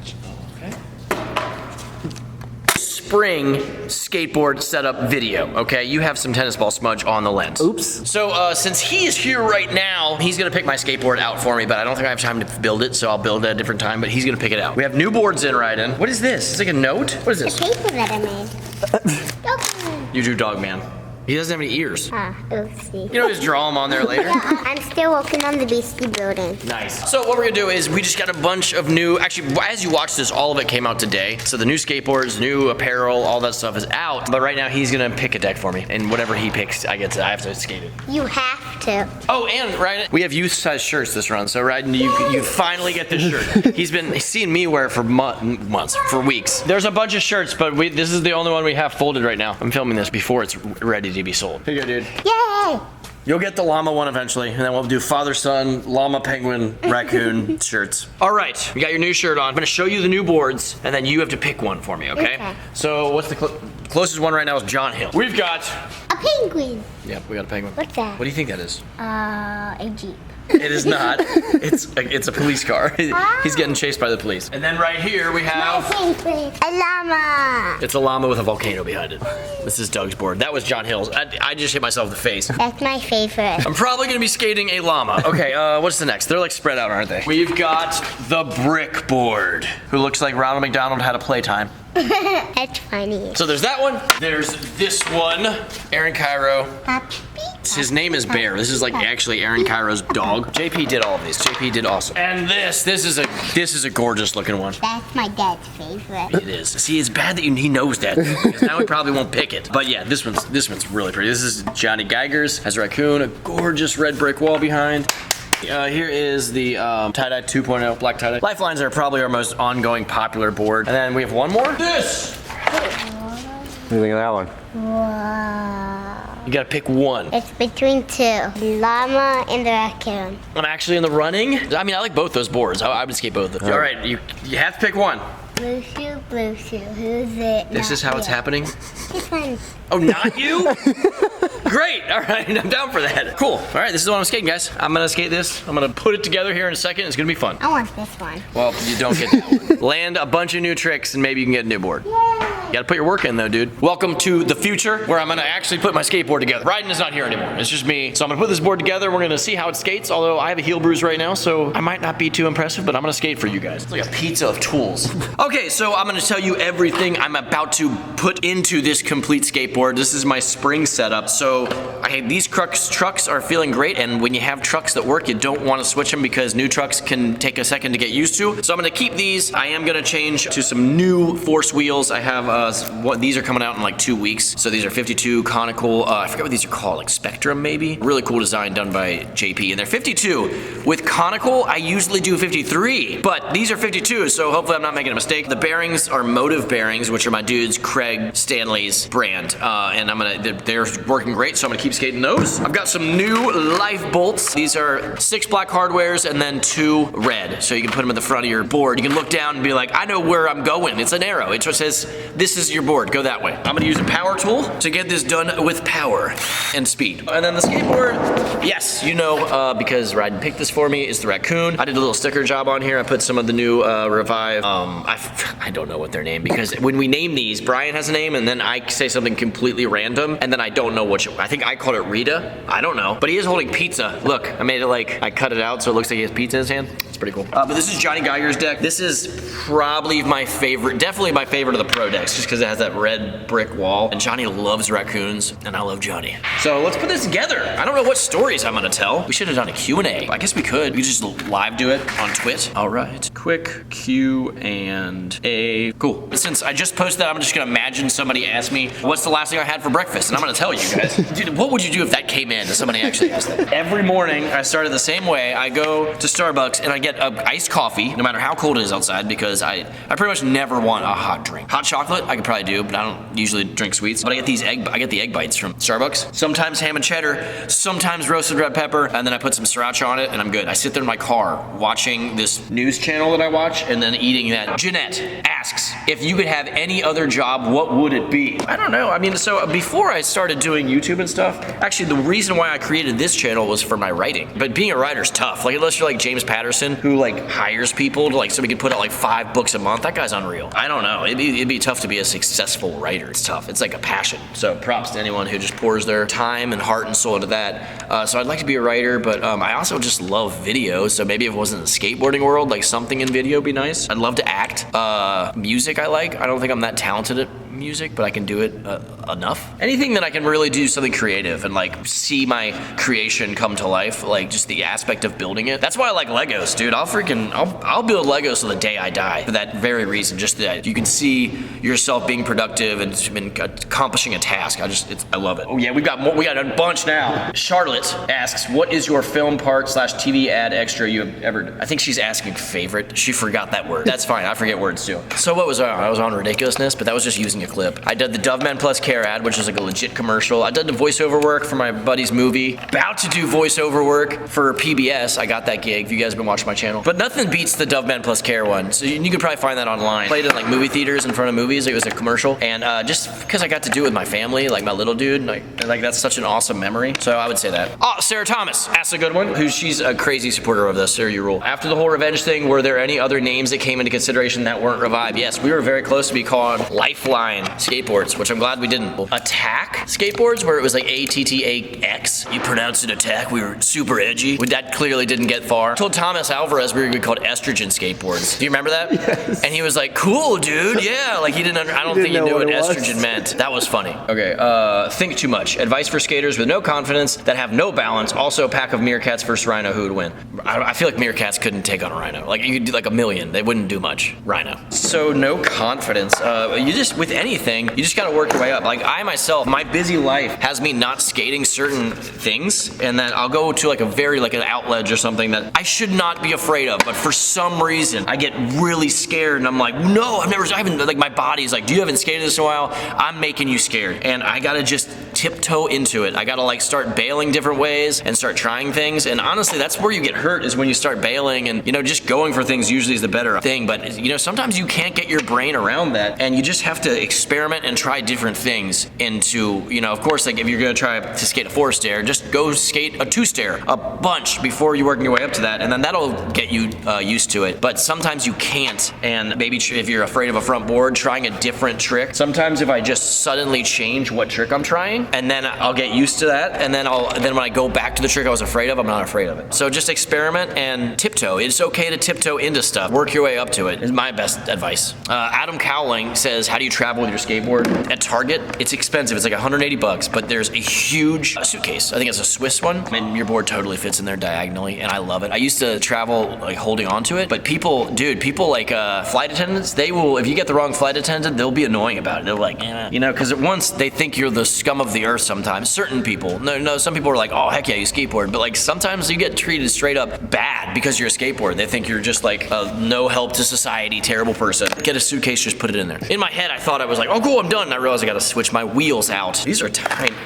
smudge. Okay. Spring skateboard setup video, okay? You have some tennis ball smudge on the lens. Oops. So since he is here right now, he's gonna pick my skateboard out for me, but I don't think I have time to build it, so I'll build it at a different time, but he's gonna pick it out. We have new boards in, Ryden. What is this? It's like a note? What is The this? paper that I made. You drew Dogman. He doesn't have any ears. Oopsie. You know, just draw them on there later. I'm still working on the Beastie building. Nice. So what we're gonna do is we just got a bunch of new, actually, as you watch this, all of it came out today. So the new skateboards, new apparel, all that stuff is out. But right now he's gonna pick a deck for me. And whatever he picks, I have to skate it. You have to. Oh, and Ryden, we have youth size shirts this run. So Ryden, you finally get this shirt. He's been seeing me wear it for months, for weeks. There's a bunch of shirts, but this is the only one we have folded right now. I'm filming this before it's ready to be sold. Here you go, dude. Yay! You'll get the llama one eventually, and then we'll do father, son, llama, penguin, raccoon shirts. All right, you got your new shirt on. I'm gonna show you the new boards, and then you have to pick one for me, okay? Okay. So what's the closest one right now is John Hill. We've got, A penguin. yep, we got a penguin. What's that? What do you think that is? A jeep. It is not. It's a police car. He's getting chased by the police. And then right here we have, A llama. it's a llama with a volcano behind it. This is Doug's board. That was John Hill's. I just hit myself in the face. That's my favorite. I'm probably gonna be skating a llama. Okay, what's the next? They're like spread out, aren't they? We've got the brick board, who looks like Ronald McDonald had a playtime. That's funny. So there's that one. There's this one, Aaron Cairo. Happy. His name is Bear. This is like actually Aaron Cairo's dog. JP did all of these. JP did awesome. And this is a gorgeous looking one. That's my dad's favorite. It is. See, it's bad that he knows that, because now he probably won't pick it. But yeah, this one's really pretty. This is Johnny Geiger's. Has a raccoon, a gorgeous red brick wall behind. Here is the tie-dye 2.0 black tie-dye. Lifelines are probably our most ongoing popular board. And then we have one more. This! What do you think of that one? Wow. You gotta pick one. It's between two. The llama and the raccoon. I'm actually in the running. I mean, I like both those boards. I would skate both of them. All right, you have to pick one. Blue shoe, who's it? This is how it's happening. This one. Oh, not you? Great, all right, I'm down for that. Cool, all right, this is what I'm skating, guys. I'm gonna skate this. I'm gonna put it together here in a second. It's gonna be fun. I want this one. Well, you don't get that one. Land a bunch of new tricks and maybe you can get a new board. Yay! You gotta put your work in though, dude. Welcome to the future where I'm gonna actually put my skateboard together. Ryden is not here anymore, it's just me. So I'm gonna put this board together, we're gonna see how it skates, although I have a heel bruise right now, so I might not be too impressive, but I'm gonna skate for you guys. It's like a pizza of tools. Okay, so I'm gonna tell you everything I'm about to put into this complete skateboard. This is my spring setup. So these trucks are feeling great, and when you have trucks that work, you don't wanna switch them because new trucks can take a second to get used to. So I'm gonna keep these. I am gonna change to some new Force wheels. I have, these are coming out in like 2 weeks. So these are 52 conical, I forget what these are called, like Spectrum maybe? Really cool design done by JP, and they're 52. With conical, I usually do 53, but these are 52, so hopefully I'm not making a mistake. The bearings are Motive bearings, which are my dude's Craig Stanley's brand, and they're working great, so I'm gonna keep skating those. I've got some new life bolts. These are 6 black hardwares and then 2 red, so you can put them at the front of your board. You can look down and be like, I know where I'm going. It's an arrow. It just says, this is your board, go that way. I'm gonna use a power tool to get this done with power and speed. And then the skateboard, yes, you know, because Ryden picked this for me, is the raccoon. I did a little sticker job on here. I put some of the new Revive, I don't know what they're named, because when we name these, Brian has a name, and then I say something completely random, and then I don't know which, I think I called it Rita, I don't know. But he is holding pizza. Look, I made it like, I cut it out so it looks like he has pizza in his hand. It's pretty cool. But this is Johnny Geiger's deck. This is probably my favorite, definitely my favorite of the pro decks, just because it has that red brick wall. And Johnny loves raccoons, and I love Johnny. So let's put this together. I don't know what stories I'm gonna tell. We should have done a Q&A. I guess we could. We could just live do it on Twit. All right, quick Q&A. Cool. But since I just posted that, I'm just gonna imagine somebody asked me, what's the last thing I had for breakfast? And I'm gonna tell you guys. Dude, what would you do if that came in? If somebody actually asked that. Every morning, I started the same way. I go to Starbucks and I get an iced coffee, no matter how cold it is outside, because I pretty much never want a hot drink. Hot chocolate, I could probably do, but I don't usually drink sweets. But I get the egg bites from Starbucks. Sometimes ham and cheddar, sometimes roasted red pepper, and then I put some sriracha on it, and I'm good. I sit there in my car watching this news channel that I watch, and then eating that. Jeanette asks, if you could have any other job, what would it be? I don't know. I mean, so before I started doing YouTube and stuff, actually the reason why I created this channel was for my writing. But being a writer's tough. Like, unless you're like James Patterson, who like hires people to like so we could put out like 5 books a month. That guy's unreal. I don't know. It'd be tough to be a successful writer. It's tough. It's like a passion. So props to anyone who just pours their time and heart and soul into that. So I'd like to be a writer, but I also just love video. So maybe if it wasn't the skateboarding world, like something in video would be nice. I'd love to act. Music I like. I don't think I'm that talented at music, but I can do it enough. Anything that I can really do something creative and like see my creation come to life, like just the aspect of building it. That's why I like Legos, dude. I'll build Legos till the day I die for that very reason. Just that you can see yourself being productive and accomplishing a task. I love it. Oh yeah, we got a bunch now. Charlotte asks, what is your film part / TV ad extra you have ever done? I think she's asking favorite. She forgot that word. That's fine. I forget words too. So what was I was on Ridiculousness, but that was just using a clip. I did the Dove Men Plus Care ad, which was like a legit commercial. I did the voiceover work for my buddy's movie. About to do voiceover work for PBS. I got that gig, if you guys have been watching my channel. But nothing beats the Dove Men Plus Care one. So you could probably find that online. Played in like movie theaters in front of movies. It was a commercial. And just because I got to do it with my family, like my little dude, like that's such an awesome memory. So I would say that. Oh, Sarah Thomas asks a good one. She's a crazy supporter of this. Sarah, you rule. After the whole revenge thing, were there any other names that came into consideration that weren't revived? Yes, we were very close to be called Lifeline skateboards, which I'm glad we didn't. Attack skateboards, where it was like ATTAX. You pronounce it attack. We were super edgy. That clearly didn't get far. I told Thomas Alvarez we were gonna be called estrogen skateboards. Do you remember that? Yes. And he was like, cool, dude. Yeah, like he didn't. I don't think he knew what estrogen meant. That was funny. Okay. Think too much. Advice for skaters with no confidence that have no balance. Also, a pack of meerkats versus rhino. Who would win? I feel like meerkats couldn't take on a rhino. Like you could do like a million. They wouldn't do much. Rhino. So no confidence. You just with anything, you just gotta work your way up. Like I myself, my busy life has me not skating certain things, and then I'll go to like an outledge or something that I should not be afraid of, but for some reason I get really scared, and I'm like, no, I haven't, like my body's like, you haven't skated this in a while, I'm making you scared, and I gotta just tiptoe into it. I gotta like start bailing different ways and start trying things, and honestly, that's where you get hurt, is when you start bailing, and just going for things usually is the better thing, but sometimes you can't get your brain around that, and you just have to experiment and try different things into, of course, like if you're gonna try to skate a 4-stair, just go skate a 2-stair a bunch before you work your way up to that, and then that'll get you used to it. But sometimes you can't, and maybe if you're afraid of a front board, trying a different trick. Sometimes if I just suddenly change what trick I'm trying, and then I'll get used to that, and then when I go back to the trick I was afraid of, I'm not afraid of it. So just experiment and tiptoe. It's okay to tiptoe into stuff. Work your way up to it is my best advice. Adam Cowling says, how do you travel with your skateboard? At Target, it's expensive. It's like $180, but there's a huge suitcase. I think it's a Swiss one, and your board totally fits in there diagonally, and I love it. I used to travel like holding onto it, but people like flight attendants, they will, if you get the wrong flight attendant, they'll be annoying about it. They're like, because at once they think you're the scum of the earth sometimes. Certain people, no, some people are like, oh, heck yeah, you skateboard, but like sometimes you get treated straight up bad because you're a skateboarder. They think you're just like a no help to society, terrible person. Get a suitcase, just put it in there. In my head, I thought I was like, oh cool, I'm done, and I realized I gotta switch my wheels out. These are tiny.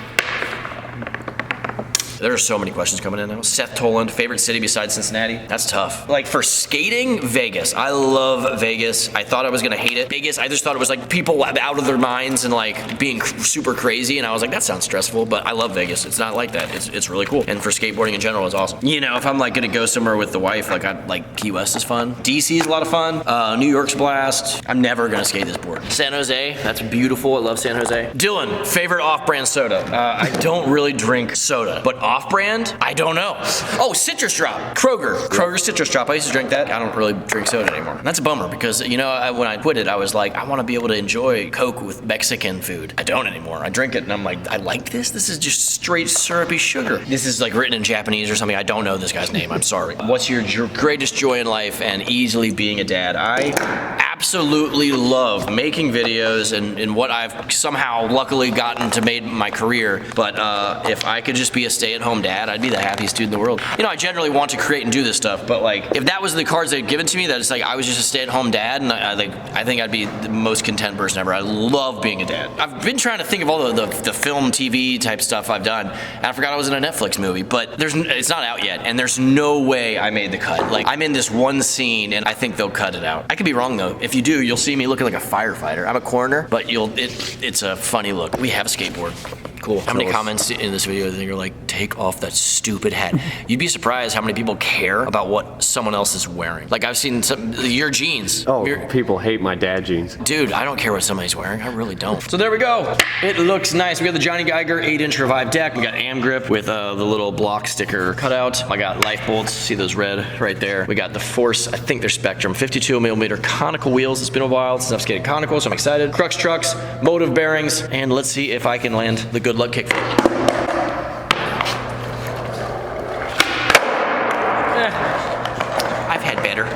There are so many questions coming in now. Seth Toland, favorite city besides Cincinnati? That's tough. Like for skating, Vegas. I love Vegas. I thought I was gonna hate it. Vegas, I just thought it was like people out of their minds and like being super crazy, and I was like, that sounds stressful, but I love Vegas. It's not like that. It's really cool. And for skateboarding in general, it's awesome. If I'm like gonna go somewhere with the wife, like Key West is fun. DC is a lot of fun. New York's a blast. I'm never gonna skate this board. San Jose, that's beautiful. I love San Jose. Dylan, favorite off-brand soda. I don't really drink soda, but off-brand? I don't know. Oh, Citrus Drop. Kroger Citrus Drop. I used to drink that. I don't really drink soda anymore. That's a bummer because, when I quit it, I was like, I want to be able to enjoy Coke with Mexican food. I don't anymore. I drink it and I'm like, I like this? This is just straight syrupy sugar. This is like written in Japanese or something. I don't know this guy's name. I'm sorry. What's your greatest joy in life and easily being a dad? I absolutely love making videos and what I've somehow luckily gotten to made my career. But if I could just be a stay-at-home dad, I'd be the happiest dude in the world. I generally want to create and do this stuff, but like if that was the cards they'd given to me, that it's like I was just a stay-at-home dad, and I think I'd be the most content person ever. I love being a dad. I've been trying to think of all the film, TV type stuff I've done, and I forgot I was in a Netflix movie, but it's not out yet, and there's no way I made the cut. Like I'm in this one scene, and I think they'll cut it out. I could be wrong though. If you do, you'll see me looking like a firefighter. I'm a coroner, but it's a funny look. We have a skateboard. Cool. How many comments in this video that you're like, take off that stupid hat? You'd be surprised how many people care about what someone else is wearing. Like I've seen your jeans. Oh, people hate my dad jeans. Dude, I don't care what somebody's wearing. I really don't. So there we go. It looks nice. We got the Johnny Geiger 8-inch Revive deck. We got AM grip with the little block sticker cutout. I got life bolts. See those red right there. We got the Force, I think they're Spectrum, 52mm conical wheels. It's been a while since I've skated conical, so I'm excited. Crux trucks, motive bearings, and let's see if I can land the good luck kickflip. I've had better.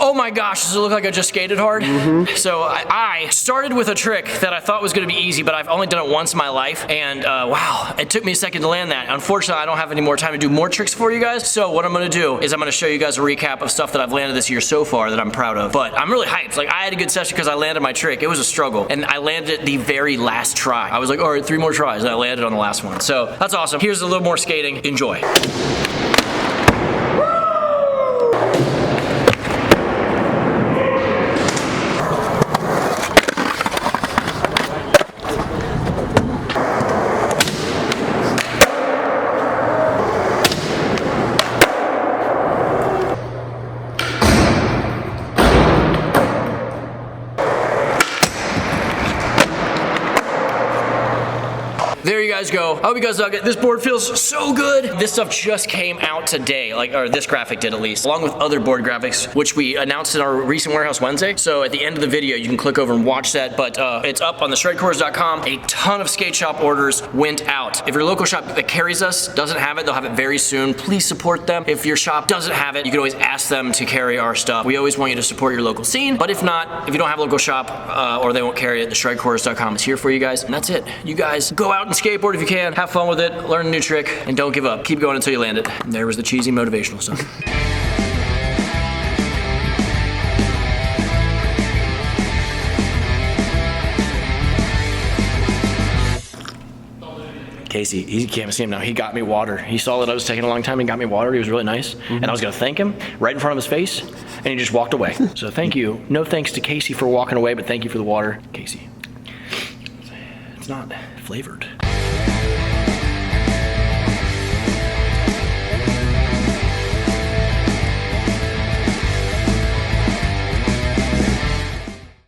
Oh my gosh, does it look like I just skated hard? So I started with a trick that I thought was gonna be easy, but I've only done it once in my life, and wow, it took me a second to land that. Unfortunately, I don't have any more time to do more tricks for you guys, so what I'm gonna do is I'm gonna show you guys a recap of stuff that I've landed this year so far that I'm proud of. But I'm really hyped. Like, I had a good session because I landed my trick. It was a struggle, and I landed it the very last try. I was like, all right, 3 more tries, and I landed on the last one. So that's awesome. Here's a little more skating. Enjoy. There you guys go. I hope you guys dug it. This board feels so good. This stuff just came out today, or this graphic did at least, along with other board graphics, which we announced in our recent Warehouse Wednesday. So at the end of the video, you can click over and watch that, but it's up on the shredcores.com. A ton of skate shop orders went out. If your local shop that carries us doesn't have it, they'll have it very soon. Please support them. If your shop doesn't have it, you can always ask them to carry our stuff. We always want you to support your local scene, but if not, if you don't have a local shop or they won't carry it, the shredcores.com is here for you guys, and that's it. You guys go out and skateboard if you can, have fun with it, learn a new trick, and don't give up. Keep going until you land it. And there was the cheesy motivational stuff. Casey, you can't see him now. He got me water. He saw that I was taking a long time and got me water. He was really nice. And I was gonna thank him right in front of his face, and he just walked away. So thank you. No thanks to Casey for walking away, but thank you for the water. Casey, it's not flavored.